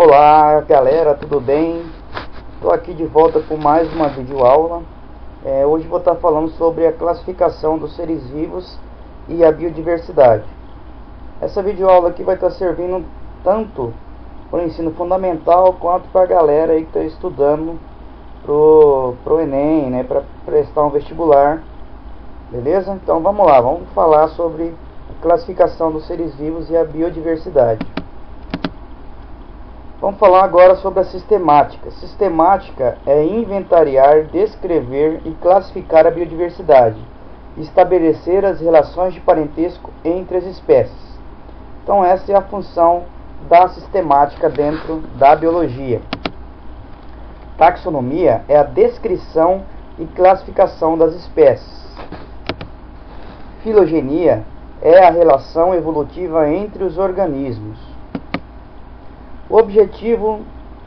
Olá galera, tudo bem? Estou aqui de volta com mais uma videoaula. Hoje vou estar falando sobre a classificação dos seres vivos e a biodiversidade. Essa videoaula aqui vai estar servindo tanto para o ensino fundamental quanto para a galera aí que está estudando pro Enem, né, para prestar um vestibular. Beleza? Então vamos lá, vamos falar sobre a classificação dos seres vivos e a biodiversidade. Vamos falar agora sobre a sistemática. Sistemática é inventariar, descrever e classificar a biodiversidade, estabelecer as relações de parentesco entre as espécies. Então essa é a função da sistemática dentro da biologia. Taxonomia é a descrição e classificação das espécies. Filogenia é a relação evolutiva entre os organismos. O objetivo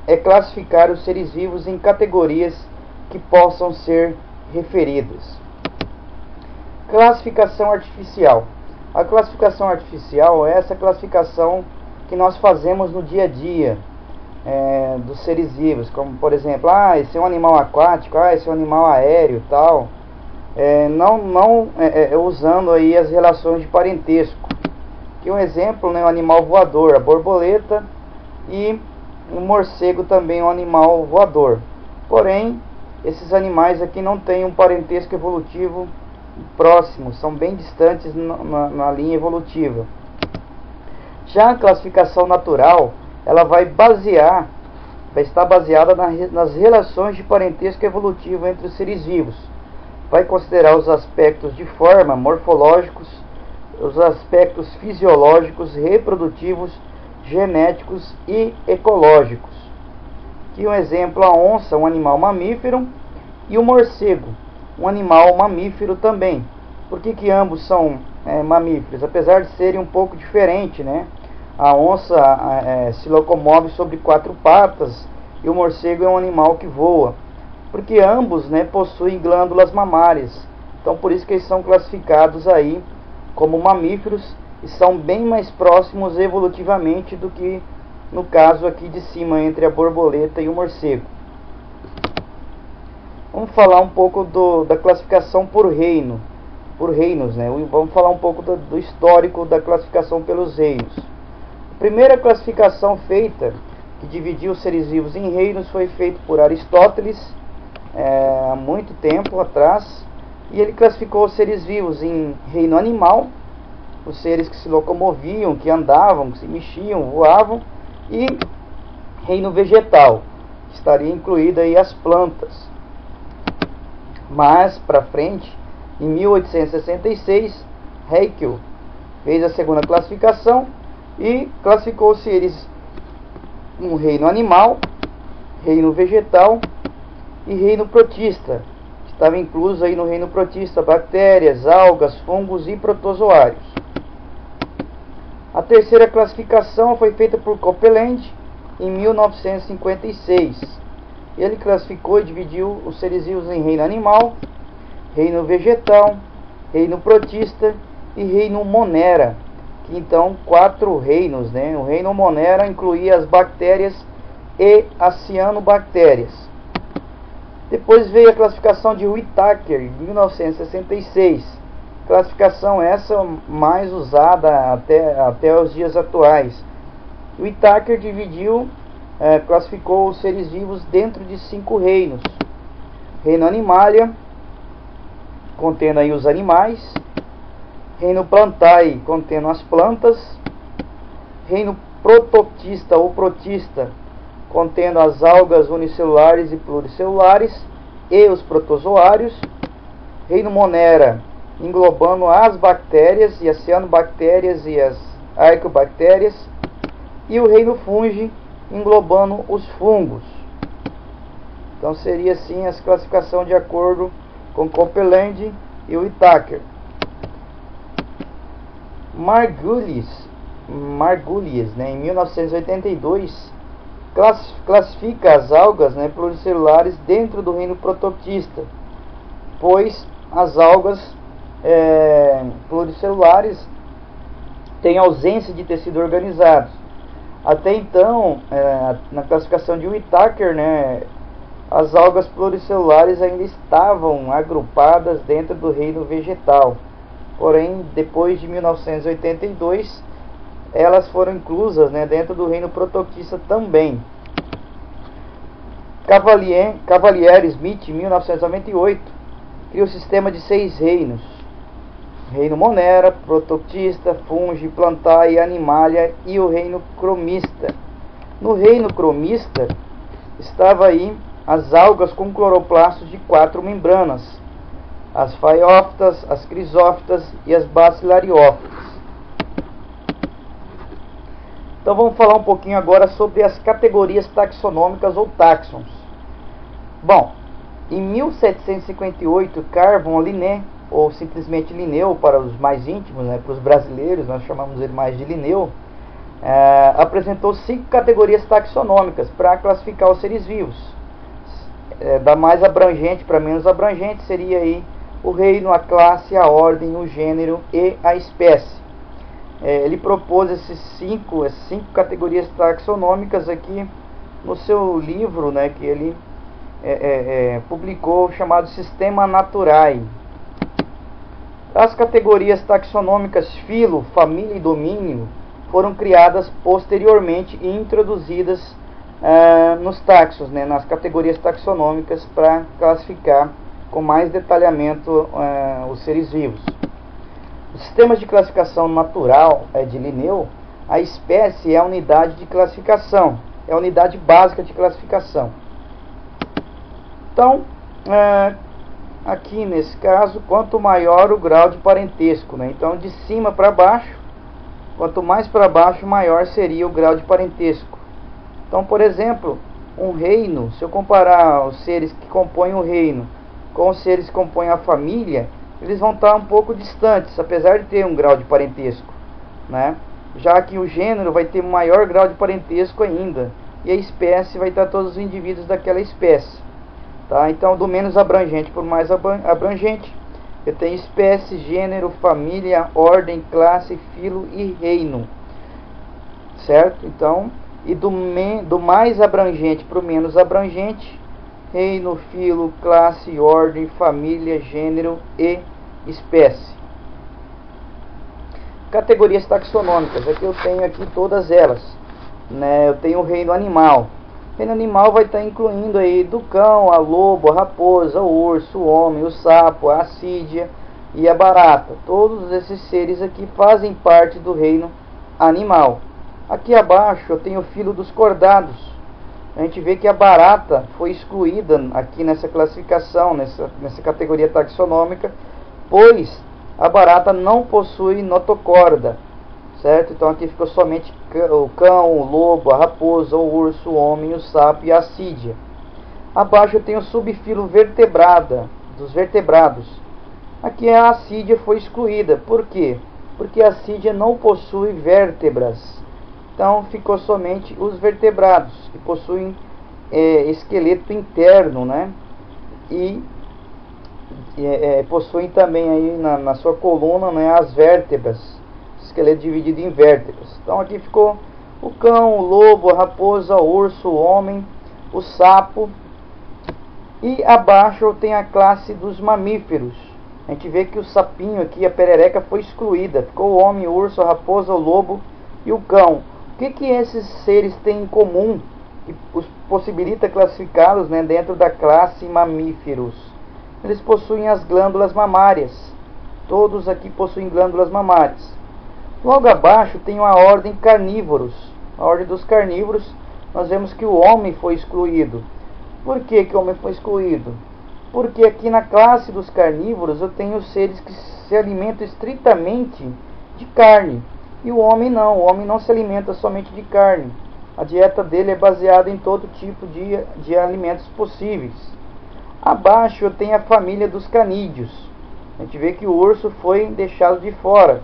é classificar os seres vivos em categorias que possam ser referidas. Classificação artificial. A classificação artificial é essa classificação que nós fazemos no dia a dia dos seres vivos, como por exemplo, esse é um animal aquático, esse é um animal aéreo, tal. Não usando aí as relações de parentesco. Aqui um exemplo, né, um animal voador, a borboleta, e um morcego também é um animal voador. Porém, esses animais aqui não têm um parentesco evolutivo próximo, são bem distantes na linha evolutiva. Já a classificação natural, ela vai estar baseada nas relações de parentesco evolutivo entre os seres vivos. Vai considerar os aspectos de forma, morfológicos, os aspectos fisiológicos, reprodutivos, genéticos e ecológicos. Aqui um exemplo, a onça, um animal mamífero, e o morcego, um animal mamífero também. Por que ambos são mamíferos? Apesar de serem um pouco diferentes, né? A onça se locomove sobre 4 patas e o morcego é um animal que voa. Porque ambos, né, possuem glândulas mamárias. Então por isso que eles são classificados aí como mamíferos e são bem mais próximos evolutivamente do que no caso aqui de cima entre a borboleta e o morcego. Vamos falar um pouco da classificação por reinos, né? Vamos falar um pouco do histórico da classificação pelos reinos. A primeira classificação feita, que dividiu os seres vivos em reinos, foi feita por Aristóteles há muito tempo atrás, e ele classificou os seres vivos em reino animal, os seres que se locomoviam, que andavam, que se mexiam, voavam, e reino vegetal, que estaria incluído aí as plantas. Mais para frente, em 1866, Haeckel fez a segunda classificação e classificou os seres no reino animal, reino vegetal e reino protista, que estava incluso aí no reino protista bactérias, algas, fungos e protozoários. A terceira classificação foi feita por Copeland em 1956. Ele classificou e dividiu os seres vivos em reino animal, reino vegetal, reino protista e reino monera, que então 4 reinos, né? O reino monera incluía as bactérias e as cianobactérias. Depois veio a classificação de Whittaker, em 1966. Classificação essa mais usada até os dias atuais. Whittaker classificou os seres vivos dentro de 5 reinos. Reino Animalia, contendo aí os animais. Reino Plantae, contendo as plantas. Reino Protoctista ou protista, contendo as algas unicelulares e pluricelulares e os protozoários. Reino Monera, englobando as bactérias e as cianobactérias e as arqueobactérias, e o reino Fungi, englobando os fungos. Então seria assim a classificação de acordo com Copeland e Whittaker. Margulies, né, em 1982, classifica as algas, né, pluricelulares dentro do reino protoctista, pois as algas pluricelulares têm ausência de tecido organizado. Até então, na classificação de Whittaker, né, as algas pluricelulares ainda estavam agrupadas dentro do reino vegetal. Porém, depois de 1982, elas foram inclusas, né, dentro do reino protoquista também. Cavalier-Smith, em 1998, criou o sistema de 6 reinos: reino Monera, Protoctista, Fungi, Plantae, Animalia e o reino Cromista. No reino Cromista estava aí as algas com cloroplastos de 4 membranas: as Phaeophytas, as Chrysophytas e as Bacillariophytas. Então vamos falar um pouquinho agora sobre as categorias taxonômicas ou táxons. Bom, em 1758, Carvon Linné, ou simplesmente Linneu para os mais íntimos, né, para os brasileiros, nós chamamos ele mais de Linneu, apresentou 5 categorias taxonômicas para classificar os seres vivos. Da mais abrangente para menos abrangente seria aí o reino, a classe, a ordem, o gênero e a espécie. Ele propôs essas cinco categorias taxonômicas aqui no seu livro, né, que ele publicou, chamado Systema Naturae. As categorias taxonômicas filo, família e domínio foram criadas posteriormente e introduzidas nos taxos, né, nas categorias taxonômicas, para classificar com mais detalhamento os seres vivos. Os sistemas de classificação natural de Linneu, a espécie é a unidade de classificação, é a unidade básica de classificação. Então, aqui nesse caso, quanto maior o grau de parentesco, né? Então, de cima para baixo, quanto mais para baixo, maior seria o grau de parentesco. Então, por exemplo, um reino, se eu comparar os seres que compõem o reino com os seres que compõem a família, eles vão estar um pouco distantes, apesar de ter um grau de parentesco, né? Já que o gênero vai ter maior grau de parentesco ainda, e a espécie vai estar todos os indivíduos daquela espécie. Tá? Então, do menos abrangente para o mais abrangente, eu tenho espécie, gênero, família, ordem, classe, filo e reino. Certo? Então, e do mais abrangente para o menos abrangente, reino, filo, classe, ordem, família, gênero e espécie. Categorias taxonômicas, aqui eu tenho aqui todas elas, né? Eu tenho o reino animal. O reino animal vai estar incluindo aí do cão, a lobo, a raposa, o urso, o homem, o sapo, a assídia e a barata. Todos esses seres aqui fazem parte do reino animal. Aqui abaixo eu tenho o filo dos cordados. A gente vê que a barata foi excluída aqui nessa classificação, nessa categoria taxonômica, pois a barata não possui notocorda, certo? Então aqui ficou somente o cão, o lobo, a raposa, o urso, o homem, o sapo e a assídia. Abaixo eu tenho o subfilo vertebrada, dos vertebrados. Aqui a assídia foi excluída. Por quê? Porque a assídia não possui vértebras. Então ficou somente os vertebrados, que possuem esqueleto interno, né? E possuem também aí na sua coluna, né, as vértebras, esqueleto dividido em vértebras. Então aqui ficou o cão, o lobo, a raposa, o urso, o homem, o sapo. E abaixo tem a classe dos mamíferos. A gente vê que o sapinho aqui, a perereca, foi excluída. Ficou o homem, o urso, a raposa, o lobo e o cão. O que esses seres têm em comum que os possibilita classificá-los, né, dentro da classe mamíferos? Eles possuem as glândulas mamárias. Todos aqui possuem glândulas mamárias. Logo abaixo tem a ordem carnívoros. A ordem dos carnívoros, nós vemos que o homem foi excluído. Por que o homem foi excluído? Porque aqui na classe dos carnívoros eu tenho seres que se alimentam estritamente de carne. E o homem não se alimenta somente de carne. A dieta dele é baseada em todo tipo de alimentos possíveis. Abaixo eu tenho a família dos canídeos. A gente vê que o urso foi deixado de fora.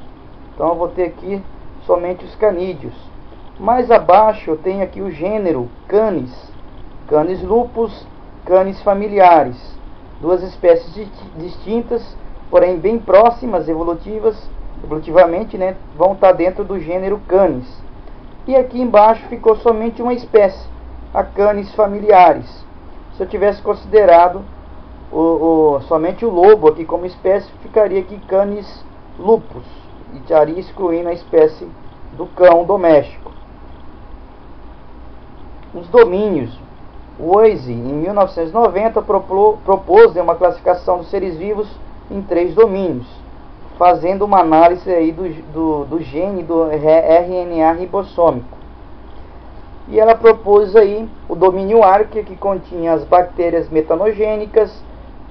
Então eu vou ter aqui somente os canídeos. Mais abaixo eu tenho aqui o gênero Canis. Canis lupus, Canis familiares. Duas espécies distintas, porém bem próximas evolutivamente, né, vão estar dentro do gênero Canis. E aqui embaixo ficou somente uma espécie, a Canis familiaris. Se eu tivesse considerado somente o lobo aqui como espécie, ficaria aqui Canis lupus, e estaria excluindo a espécie do cão doméstico. Os domínios. O Oise, em 1990, propôs uma classificação dos seres vivos em 3 domínios, fazendo uma análise aí do gene do RNA ribossômico. E ela propôs aí o domínio Archaea, que continha as bactérias metanogênicas,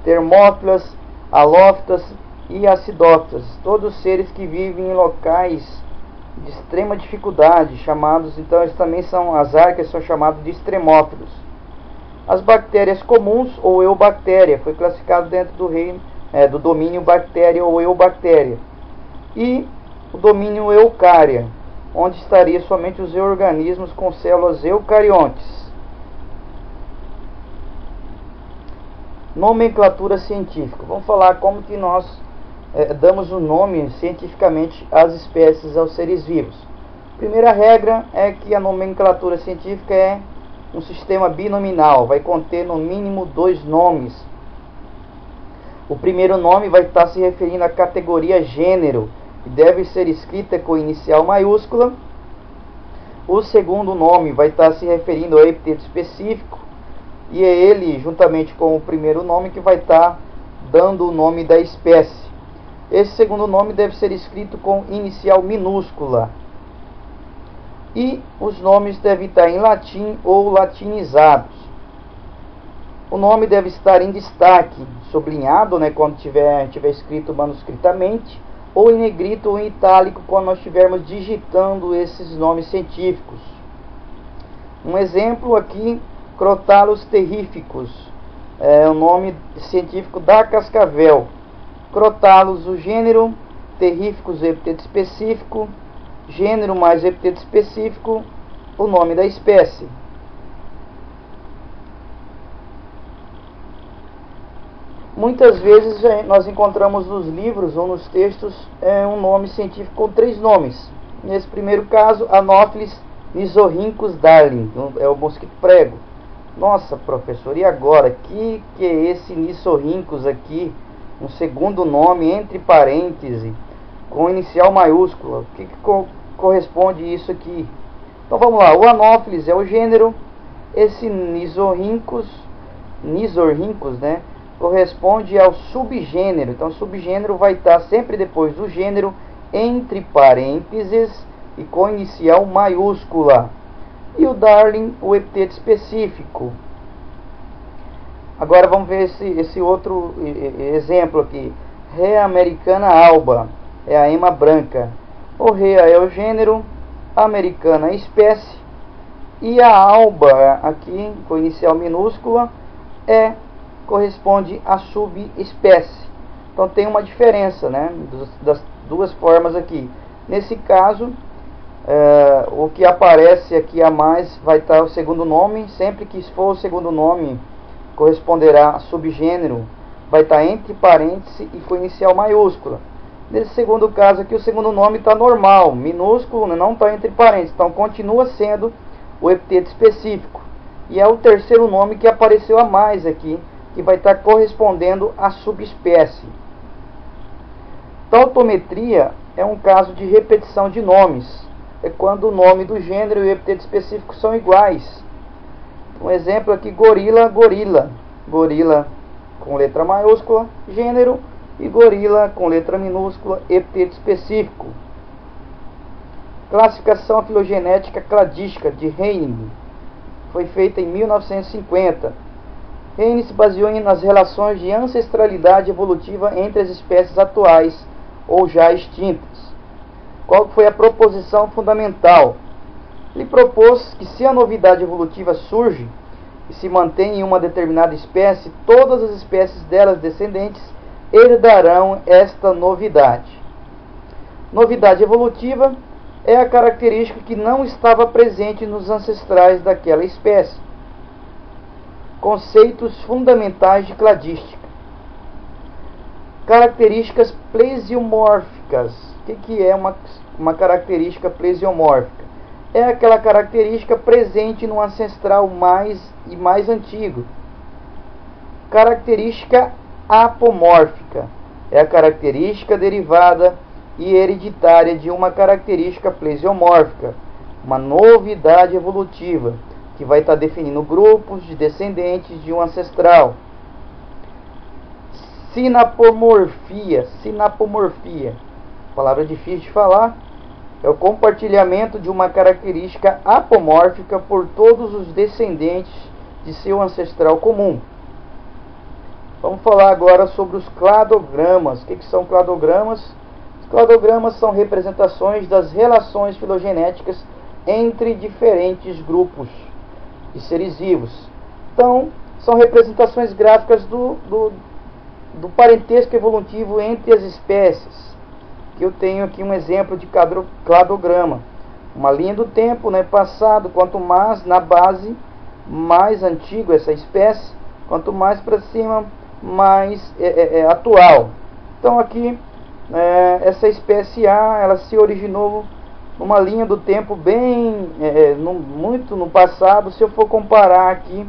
termófilas, halófitas e acidófitas, todos seres que vivem em locais de extrema dificuldade, chamados, então eles também são, as arqueias são chamados de extremófilos. As bactérias comuns ou eubactéria foi classificado dentro do reino do domínio bactéria ou eubactéria, e o domínio eucária, onde estaria somente os organismos com células eucariontes. Nomenclatura científica. Vamos falar como que nós damos o nome cientificamente às espécies, aos seres vivos. Primeira regra é que a nomenclatura científica é um sistema binominal, vai conter no mínimo 2 nomes. O primeiro nome vai estar se referindo à categoria gênero, que deve ser escrita com inicial maiúscula. O segundo nome vai estar se referindo ao epíteto específico, e é ele, juntamente com o primeiro nome, que vai estar dando o nome da espécie. Esse segundo nome deve ser escrito com inicial minúscula. E os nomes devem estar em latim ou latinizados. O nome deve estar em destaque, sublinhado, quando tiver escrito manuscritamente, ou em negrito ou em itálico, quando nós estivermos digitando esses nomes científicos. Um exemplo aqui, Crotalus terrificus, é o nome científico da cascavel. Crotalus, o gênero, terrificus, o epíteto específico, gênero mais epíteto específico, o nome da espécie. Muitas vezes nós encontramos nos livros ou nos textos um nome científico com 3 nomes. Nesse primeiro caso, Anopheles nisorrhynchus darling, é o mosquito prego. Nossa, professor, e agora? Que é esse nisorrhynchus aqui? Um segundo nome entre parênteses, com inicial maiúscula. O que corresponde isso aqui? Então vamos lá, o Anopheles é o gênero, esse nisorrhynchus, corresponde ao subgênero. Então subgênero vai estar sempre depois do gênero, entre parênteses e com inicial maiúscula. E o Darling, o epíteto específico. Agora vamos ver esse outro exemplo aqui. Rhea americana alba, é a ema branca. O Rhea é o gênero, a americana é a espécie, e a alba, aqui com inicial minúscula, corresponde à subespécie. Então tem uma diferença, das 2 formas aqui. Nesse caso, o que aparece aqui a mais vai estar o segundo nome. Sempre que for o segundo nome, corresponderá a subgênero, vai estar entre parênteses e com inicial maiúscula. Nesse segundo caso aqui, o segundo nome está normal, minúsculo, não está entre parênteses, então continua sendo o epíteto específico. E é o terceiro nome que apareceu a mais aqui, que vai estar correspondendo à subespécie. Tautometria é um caso de repetição de nomes. É quando o nome do gênero e o epíteto específico são iguais. Um exemplo aqui, gorila, gorila. Gorila com letra maiúscula, gênero, e gorila com letra minúscula, epíteto específico. Classificação filogenética cladística de Hennig foi feita em 1950. Hennig se baseou nas relações de ancestralidade evolutiva entre as espécies atuais ou já extintas. Qual foi a proposição fundamental? Ele propôs que, se a novidade evolutiva surge e se mantém em uma determinada espécie, todas as espécies delas descendentes herdarão esta novidade. Novidade evolutiva é a característica que não estava presente nos ancestrais daquela espécie. Conceitos fundamentais de cladística. Características plesiomórficas. O que é uma característica plesiomórfica? é aquela característica presente no ancestral mais antigo. Característica apomórfica é a característica derivada e hereditária de uma característica plesiomórfica, uma novidade evolutiva que vai estar definindo grupos de descendentes de um ancestral. Sinapomorfia, palavra difícil de falar, é o compartilhamento de uma característica apomórfica por todos os descendentes de seu ancestral comum. Vamos falar agora sobre os cladogramas. O que são cladogramas? Os cladogramas são representações das relações filogenéticas entre diferentes grupos de seres vivos. Então, são representações gráficas do parentesco evolutivo entre as espécies. Eu tenho aqui um exemplo de cladograma. Uma linha do tempo, né, passado, quanto mais na base, mais antigo essa espécie, quanto mais para cima, mais atual. Então aqui, essa espécie A, ela se originou numa linha do tempo bem, muito no passado. Se eu for comparar aqui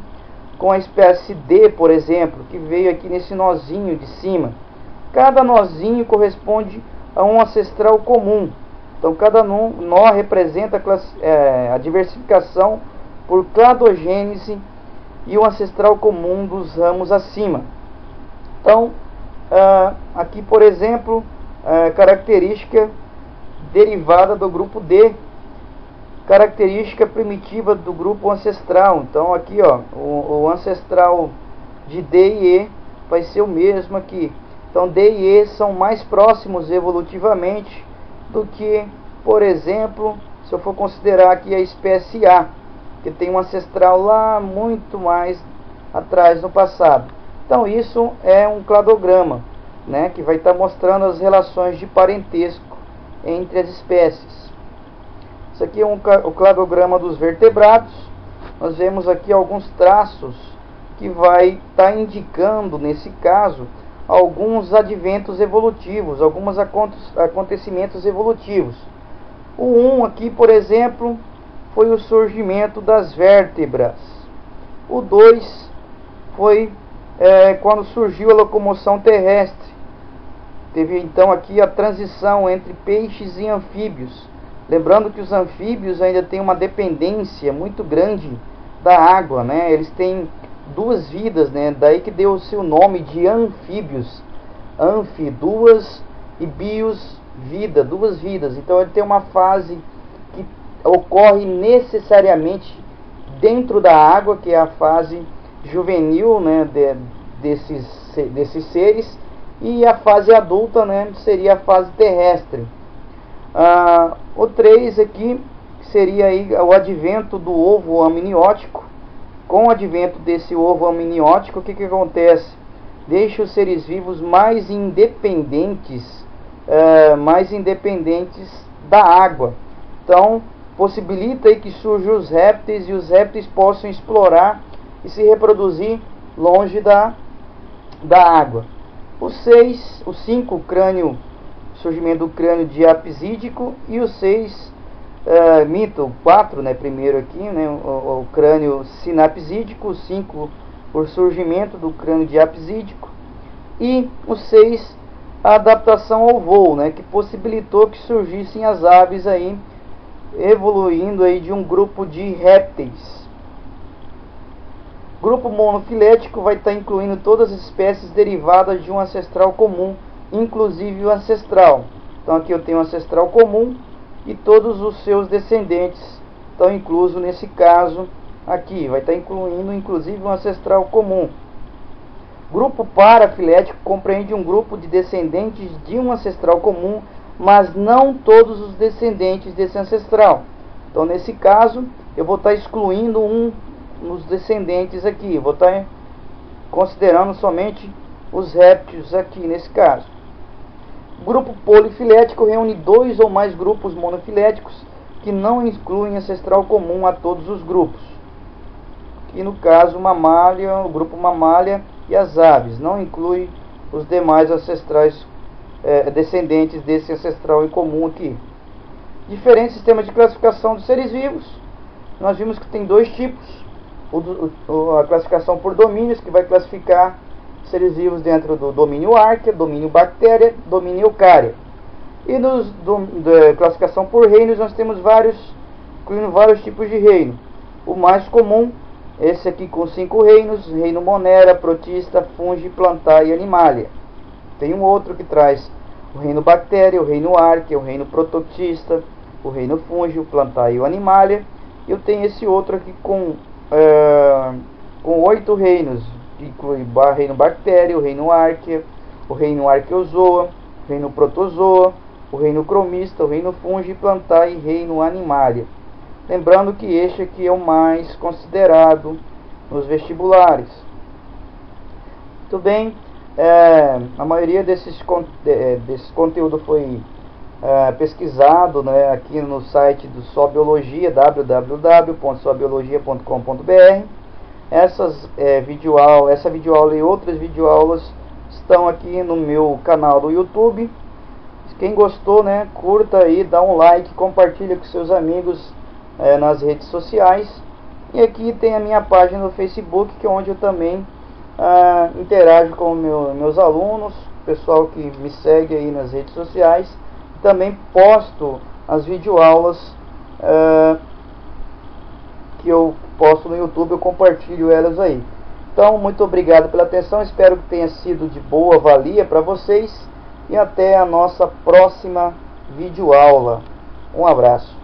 com a espécie D, por exemplo, que veio aqui nesse nozinho de cima, cada nozinho corresponde a um ancestral comum. Então cada nó representa a diversificação por cladogênese e o ancestral comum dos ramos acima. Então aqui, por exemplo, característica derivada do grupo D, característica primitiva do grupo ancestral. Então aqui, ó, o ancestral de D e E vai ser o mesmo aqui. Então D e E são mais próximos evolutivamente do que, por exemplo, se eu for considerar aqui a espécie A, que tem um ancestral lá muito mais atrás no passado. Então isso é um cladograma, né, que vai estar mostrando as relações de parentesco entre as espécies. Isso aqui é o cladograma dos vertebrados. Nós vemos aqui alguns traços que vai estar indicando, nesse caso, alguns adventos evolutivos, alguns acontecimentos evolutivos. O 1 aqui, por exemplo, foi o surgimento das vértebras. O 2 foi quando surgiu a locomoção terrestre. Teve então aqui a transição entre peixes e anfíbios. Lembrando que os anfíbios ainda têm uma dependência muito grande da água, né? Eles têm duas vidas, né? Daí que deu o seu nome de anfíbios. Anfi, duas, e bios, vida, duas vidas. Então ele tem uma fase que ocorre necessariamente dentro da água, que é a fase juvenil, né, desses seres, e a fase adulta, né, seria a fase terrestre. O 3 aqui seria aí o advento do ovo amniótico. Com o advento desse ovo amniótico, o que acontece? Deixa os seres vivos mais independentes da água. Então, possibilita aí que surjam os répteis, e os répteis possam explorar e se reproduzir longe da água. O 5, o surgimento do crânio diapsídico, e o 6, o 4, né, primeiro aqui, né, o crânio sinapsídico, o 5, o surgimento do crânio diapsídico, e o 6, a adaptação ao voo, né, que possibilitou que surgissem as aves aí, evoluindo aí de um grupo de répteis. Grupo monofilético vai estar incluindo todas as espécies derivadas de um ancestral comum, inclusive o ancestral. Então aqui eu tenho um ancestral comum e todos os seus descendentes estão inclusos nesse caso aqui. Vai estar incluindo inclusive um ancestral comum. Grupo parafilético compreende um grupo de descendentes de um ancestral comum, mas não todos os descendentes desse ancestral. Então nesse caso eu vou estar excluindo nos descendentes aqui, vou estar considerando somente os répteis aqui nesse caso. Grupo polifilético reúne 2 ou mais grupos monofiléticos que não incluem ancestral comum a todos os grupos. Aqui no caso mamália, o grupo mamália e as aves, não inclui os demais ancestrais descendentes desse ancestral em comum aqui. Diferentes sistemas de classificação dos seres vivos. Nós vimos que tem dois tipos. A classificação por domínios, que vai classificar seres vivos dentro do domínio Archaea, domínio Bactéria, domínio Eucária. E da classificação por reinos, nós temos incluindo vários tipos de reino. O mais comum, esse aqui com 5 reinos: reino Monera, Protista, Fungi, Plantae e Animalia. Tem um outro que traz o reino Bactéria, o reino Archaea, o reino Prototista, o reino Fungi, o Plantae e o Animalia. E eu tenho esse outro aqui com 8 reinos, que inclui o reino Bactéria, o reino Archaea, o reino Arqueozoa, o reino Protozoa, o reino Cromista, o reino Fungi, Plantae e reino Animalia. Lembrando que este aqui é o mais considerado nos vestibulares. Muito bem, a maioria desse conteúdo foi pesquisado, né, aqui no site do Sobiologia, www.sobiologia.com.br. Essa videoaula e outras videoaulas estão aqui no meu canal do YouTube. Quem gostou, né, curta aí, dá um like, compartilha com seus amigos nas redes sociais. E aqui tem a minha página no Facebook, que é onde eu também interajo com meus alunos, pessoal que me segue aí nas redes sociais. Também posto as videoaulas que eu posto no YouTube, eu compartilho elas aí. Então, muito obrigado pela atenção, espero que tenha sido de boa valia para vocês, e até a nossa próxima videoaula. Um abraço.